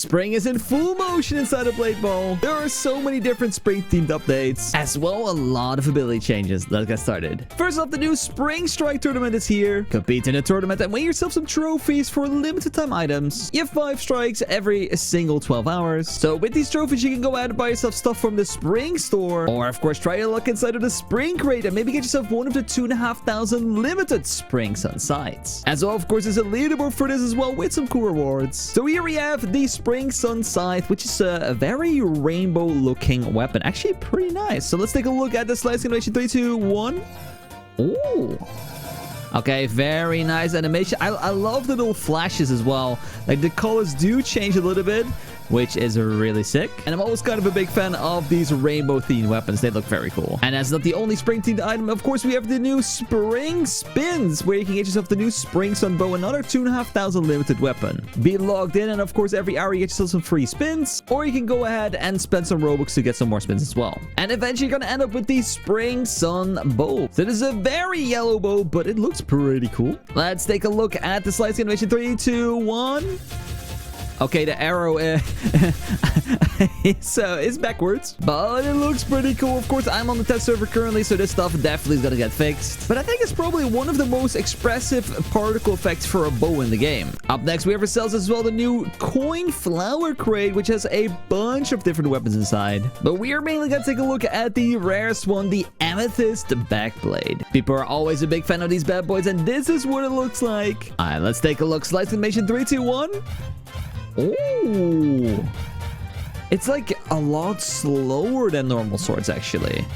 Spring is in full motion inside of Blade Ball. There are so many different spring-themed updates, as well a lot of ability changes. Let's get started. First off, the new Spring Strike tournament is here. Compete in the tournament and win yourself some trophies for limited time items. You have 5 strikes every single 12 hours. So with these trophies, you can go out and buy yourself stuff from the Spring store. Or of course, try your luck inside of the Spring Crate and maybe get yourself one of the 2,500 limited Spring Sun Scythes. As well, of course, there's a leaderboard for this as well with some cool rewards. So here we have the Spring Sun Scythe, which is a very rainbow looking weapon. Actually pretty nice. So let's take a look at the slice animation. 3, 2, 1. Ooh. Okay, very nice animation. I love the little flashes as well. Like the colors do change a little bit, which is really sick. And I'm always kind of a big fan of these rainbow themed weapons. They look very cool. And that's not the only spring themed item. Of course, we have the new Spring Spins, where you can get yourself the new Spring Sun Bow, another 2,500 limited weapon. Be logged in, and of course, every hour you get yourself some free spins, or you can go ahead and spend some Robux to get some more spins as well. And eventually, you're gonna end up with the Spring Sun Bow. So this is a very yellow bow, but it looks pretty cool. Let's take a look at the slice animation. 3, 2, 1. Okay, the arrow is backwards, but it looks pretty cool. Of course, I'm on the test server currently, so this stuff definitely is gonna get fixed. But I think it's probably one of the most expressive particle effects for a bow in the game. Up next, we have ourselves as well the new Coin Flower Crate, which has a bunch of different weapons inside. But we are mainly gonna take a look at the rarest one, the Amethyst Backblade. People are always a big fan of these bad boys, and this is what it looks like. All right, let's take a look. Slice animation. 3, 2, 1. Oh, it's like a lot slower than normal swords, actually.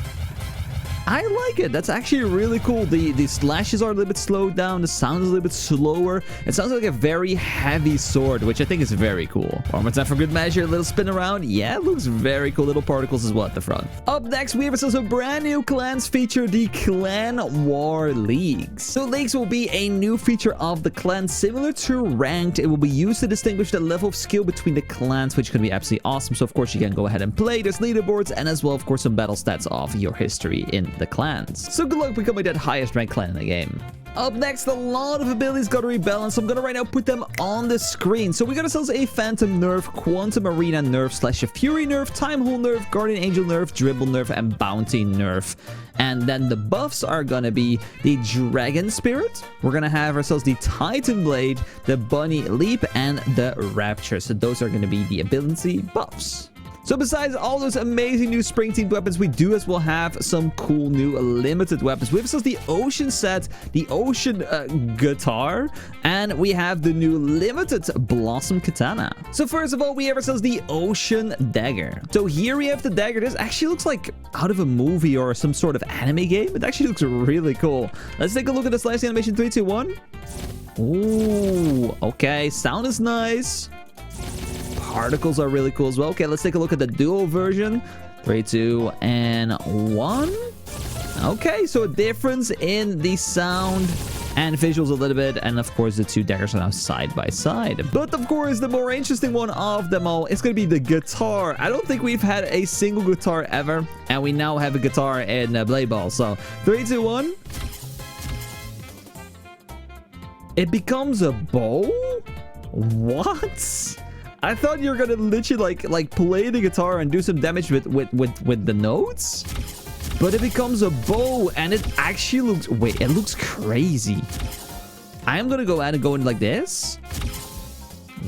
I like it. That's actually really cool. The slashes are a little bit slowed down. The sound is a little bit slower. It sounds like a very heavy sword, which I think is very cool. One more time for good measure. A little spin around. Yeah, it looks very cool. Little particles as well at the front. Up next, we have ourselves a brand new clans feature, the Clan War Leagues. So leagues will be a new feature of the clan, similar to ranked. It will be used to distinguish the level of skill between the clans, which can be absolutely awesome. So of course, you can go ahead and play. There's leaderboards and as well, of course, some battle stats of your history in the clans. So good luck becoming that highest ranked clan in the game. Up next, a lot of abilities got to rebalance. So I'm going to right now put them on the screen. So we got ourselves a Phantom nerf, Quantum Arena nerf, Slash of Fury nerf, Time Hole nerf, Guardian Angel nerf, Dribble nerf, and Bounty nerf. And then the buffs are going to be the Dragon Spirit. We're going to have ourselves the Titan Blade, the Bunny Leap, and the Rapture. So those are going to be the ability buffs. So besides all those amazing new spring-themed weapons, we do as well have some cool new limited weapons. We have ourselves the Ocean set, the Ocean Guitar, and we have the new limited Blossom Katana. So first of all, we have ourselves the Ocean Dagger. So here we have the dagger. This actually looks like out of a movie or some sort of anime game. It actually looks really cool. Let's take a look at the slice animation. 3, 2, 1. Ooh, okay. Sound is nice. Particles are really cool as well. Okay, let's take a look at the dual version. 3, 2, and 1. Okay, so a difference in the sound and visuals a little bit. And of course, the two daggers are now side by side. But of course, the more interesting one of them all is going to be the guitar. I don't think we've had a single guitar ever. And we now have a guitar in Blade Ball. So 3, 2, 1. It becomes a bow? What? I thought you were gonna literally like play the guitar and do some damage with the notes, but it becomes a bow and it actually looks. Wait, it looks crazy. I am gonna go ahead and go in like this.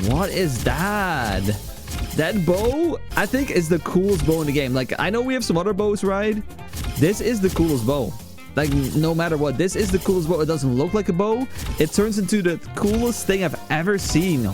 What is that? That bow, I think, is the coolest bow in the game. Like, I know we have some other bows, right? This is the coolest bow. Like, no matter what, this is the coolest bow. It doesn't look like a bow. It turns into the coolest thing I've ever seen.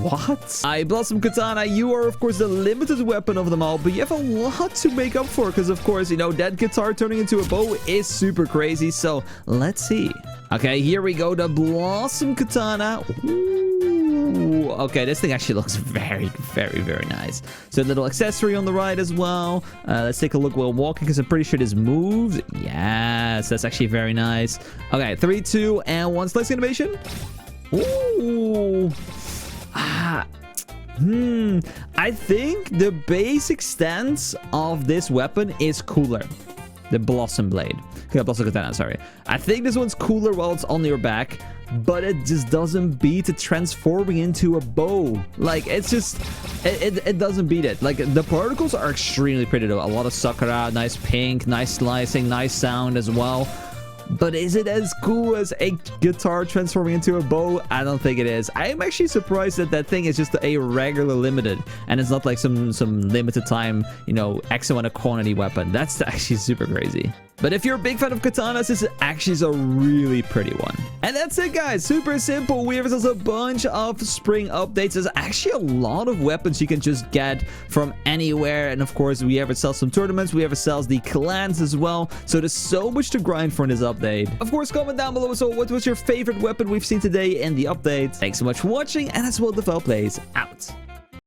What? Blossom Katana, you are, of course, the limited weapon of them all, but you have a lot to make up for because, of course, you know, that guitar turning into a bow is super crazy. So, let's see. Okay, here we go. The Blossom Katana. Ooh, okay, this thing actually looks very, very, very nice. So, a little accessory on the right as well. Let's take a look while walking because I'm pretty sure this moves. Yes, that's actually very nice. Okay, 3, 2, and 1. Slice animation. Ooh. I think the basic stance of this weapon is cooler. The Blossom Blade. Blossom Katana, sorry. I think this one's cooler while it's on your back, but it just doesn't beat it transforming into a bow. Like, it's just... It doesn't beat it. Like, the particles are extremely pretty, though. A lot of Sakura, nice pink, nice slicing, nice sound as well. But is it as cool as a guitar transforming into a bow? I don't think it is. I'm actually surprised that that thing is just a regular limited, and it's not like some limited time, you know, X amount of quantity weapon. That's actually super crazy. But if you're a big fan of katanas, this actually is a really pretty one. And that's it, guys. Super simple. We have a bunch of spring updates. There's actually a lot of weapons you can just get from anywhere. And of course, we ever sell some tournaments. We ever sells the clans as well. So there's so much to grind for in this update. Of course, comment down below. So what was your favorite weapon we've seen today in the update? Thanks so much for watching. And as well, the Plays out.